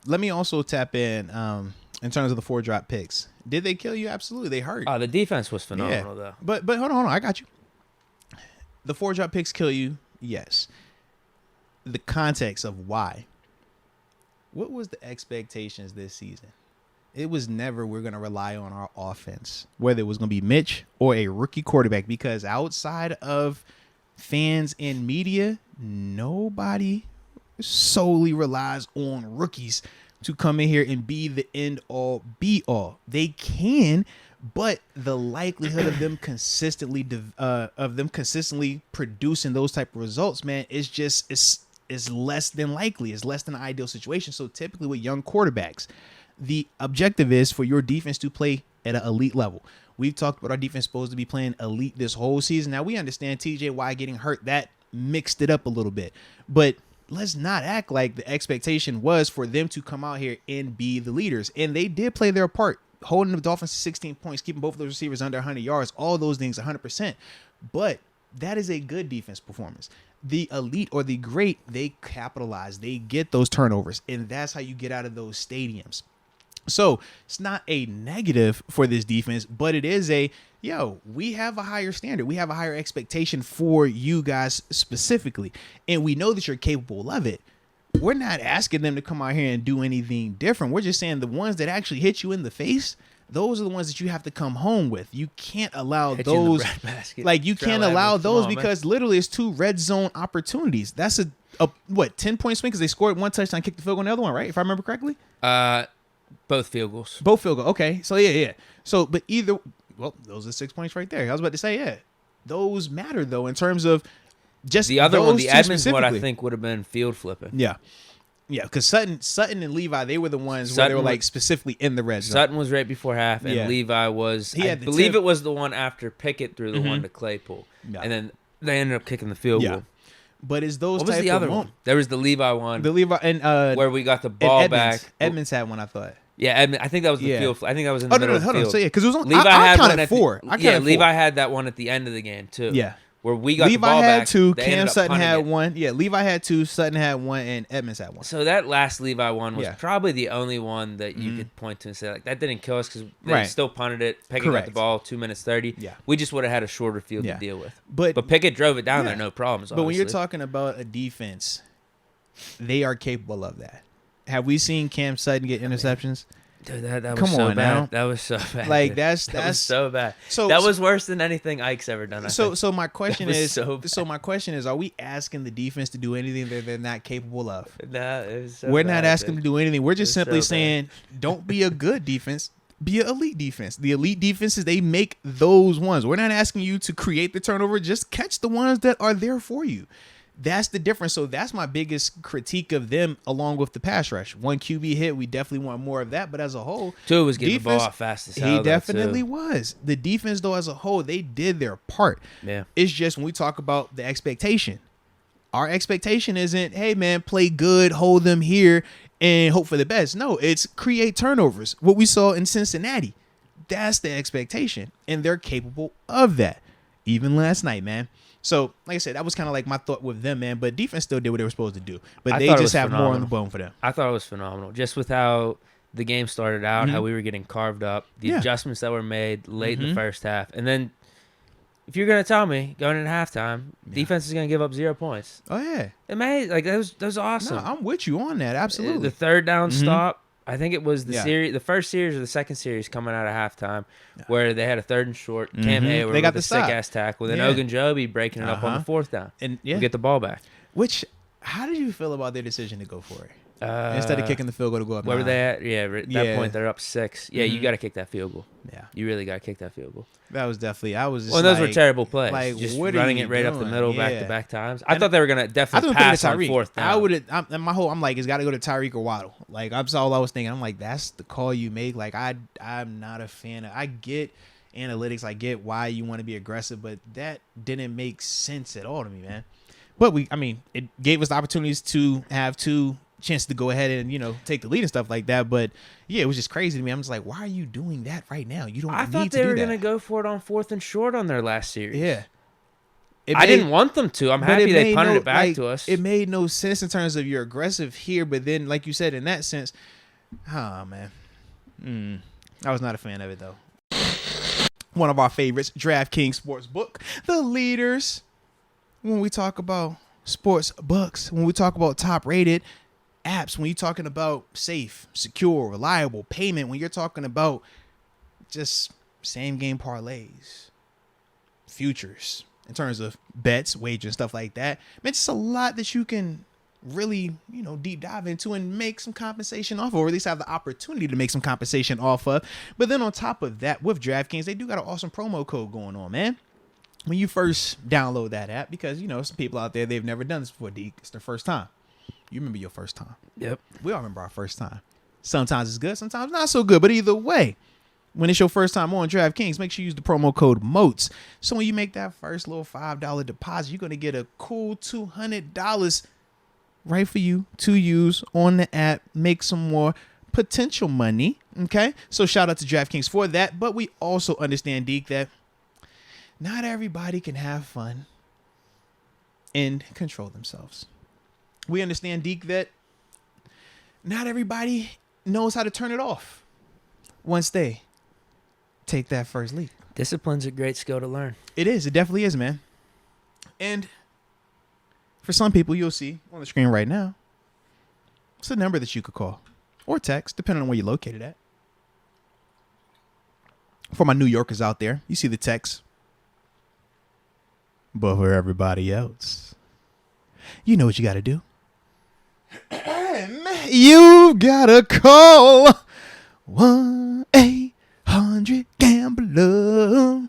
let me also tap in terms of the 4 drop picks. Did they kill you? Absolutely, they hurt. The defense was phenomenal though. But hold on, I got you. The 4 drop picks kill you, yes. The context of why. What was the expectations this season? It was never we're going to rely on our offense, whether it was going to be Mitch or a rookie quarterback, because outside of fans and media, nobody solely relies on rookies to come in here and be the end all be all. They can, but the likelihood of them consistently producing those type of results, man, is less than likely. It's less than an ideal situation. So typically with young quarterbacks, the objective is for your defense to play at an elite level. We've talked about our defense supposed to be playing elite this whole season. Now we understand TJ Watt getting hurt. That mixed it up a little bit, but let's not act like the expectation was for them to come out here and be the leaders. And they did play their part, holding the Dolphins to 16 points, keeping both of those receivers under 100 yards, all those things 100%. But that is a good defense performance. The elite or the great, they capitalize, they get those turnovers, and that's how you get out of those stadiums. So it's not a negative for this defense, but it is we have a higher standard. We have a higher expectation for you guys specifically, and we know that you're capable of it. We're not asking them to come out here and do anything different. We're just saying the ones that actually hit you in the face, those are the ones that you have to come home with. You can't allow those, you can't allow those because literally it's 2 red zone opportunities. That's a 10-point swing because they scored 1 touchdown, kicked the field goal on the other one, right? If I remember correctly. Both field goals. Both field goals. Okay. So, yeah. So, but those are 6 points right there. I was about to say, those matter, though, in terms of just the other one, the Edmonds one, I think would have been field flipping. Yeah. Yeah, because Sutton and Levi, they were the ones where they were like specifically in the red zone. Sutton was right before half, and Levi was, I believe it was the one after Pickett threw the one to Claypool. Yeah. And then they ended up kicking the field goal. But is those what was the other one? There was the Levi one. The Levi and where we got the ball back. Edmonds had one, I thought. Yeah, I think that was the field. I think that was in the middle of the field. So because it was only I counted 4. Levi had that one at the end of the game too. Yeah. Where we got the ball back. Levi had 2, Cam Sutton had 1. Yeah, Levi had 2, Sutton had 1, and Edmonds had 1. So that last Levi one was probably the only one that you could point to and say, like, that didn't kill us because they still punted it. Pickett got the ball 2 minutes 30. Yeah. We just would have had a shorter field to deal with. But Pickett drove it down there, no problems, But when you're talking about a defense, they are capable of that. Have we seen Cam Sutton get interceptions? Dude, that was so bad. Now. That was so bad. Like that was so bad. So that was worse than anything Ike's ever done. So my question is, my question is, are we asking the defense to do anything that they're not capable of? No, it was so we're not asking them to do anything. We're just simply saying, don't be a good defense. Be an elite defense. The elite defenses, they make those ones. We're not asking you to create the turnover. Just catch the ones that are there for you. That's the difference. So that's my biggest critique of them, along with the pass rush. 1 QB hit, we definitely want more of that. But as a whole, 2 was getting the ball out fast as hell. He definitely was. The defense, though, as a whole, they did their part. Yeah. It's just when we talk about the expectation, our expectation isn't, hey, man, play good, hold them here, and hope for the best. No, it's create turnovers. What we saw in Cincinnati, that's the expectation, and they're capable of that. Even last night, man. So, like I said, that was kind of like my thought with them, man. But defense still did what they were supposed to do. But they just have more on the bone for them. I thought it was phenomenal. Just with how the game started out, how we were getting carved up, the adjustments that were made late in the first half. And then, if you're going to tell me, going into halftime, defense is going to give up 0 points. Oh, yeah. That was awesome. No, I'm with you on that. Absolutely. The third down stop. I think it was the first series or the second series coming out of halftime where they had a 3rd and short. Cam Hayward with a sick-ass tackle. Then Ogunjobi breaking it up on the 4th down. And get the ball back. How did you feel about their decision to go for it? Instead of kicking the field goal to go up 9. Where were they at? Yeah, at that point, they're up 6. Yeah, you got to kick that field goal. Yeah. You really got to kick that field gool. That was definitely, I was just those were terrible plays. Like, just what running it right up the middle back-to-back times. I thought they were going to definitely pass on 4th down. I'm like, it's got to go to Tyreek or Waddle. Like, that's all I was thinking. I'm like, that's the call you make. Like, I'm not a fan of, I get analytics. I get why you want to be aggressive, but that didn't make sense at all to me, man. But it gave us the opportunities to have 2 chance to go ahead and take the lead and stuff like that. But yeah, it was just crazy to me. I'm just like, why are you doing that right now? You don't. I thought they were gonna go for it on 4th and short on their last series. Yeah, I didn't want them to. I'm happy they punted it back to us. It made no sense in terms of you're aggressive here, but then, like you said, in that sense, man. I was not a fan of it, though. One of our favorites, DraftKings Sportsbook. The leaders, when we talk about sports books, when we talk about top-rated apps, when you're talking about safe, secure, reliable payment, when you're talking about just same-game parlays, futures, in terms of bets, wagers, stuff like that. Man, just a lot that you can really, deep dive into and make some compensation off of, or at least have the opportunity to make some compensation off of. But then on top of that, with DraftKings, they do got an awesome promo code going on, man. When you first download that app, because, some people out there, they've never done this before, Deke. It's their first time. You remember your first time. Yep. We all remember our first time. Sometimes it's good, sometimes not so good. But either way, when it's your first time on DraftKings, make sure you use the promo code MOATS. So when you make that first little $5 deposit, you're going to get a cool $200 right for you to use on the app. Make some more potential money. Okay? So shout out to DraftKings for that. But we also understand, Deke, that not everybody can have fun and control themselves. We understand, Deke, that not everybody knows how to turn it off once they take that first leap. Discipline's a great skill to learn. It is. It definitely is, man. And for some people, you'll see on the screen right now, it's a number that you could call or text, depending on where you're located at. For my New Yorkers out there, you see the text. But for everybody else, you know what you got to do. You've got to call 1-800-GAMBLER.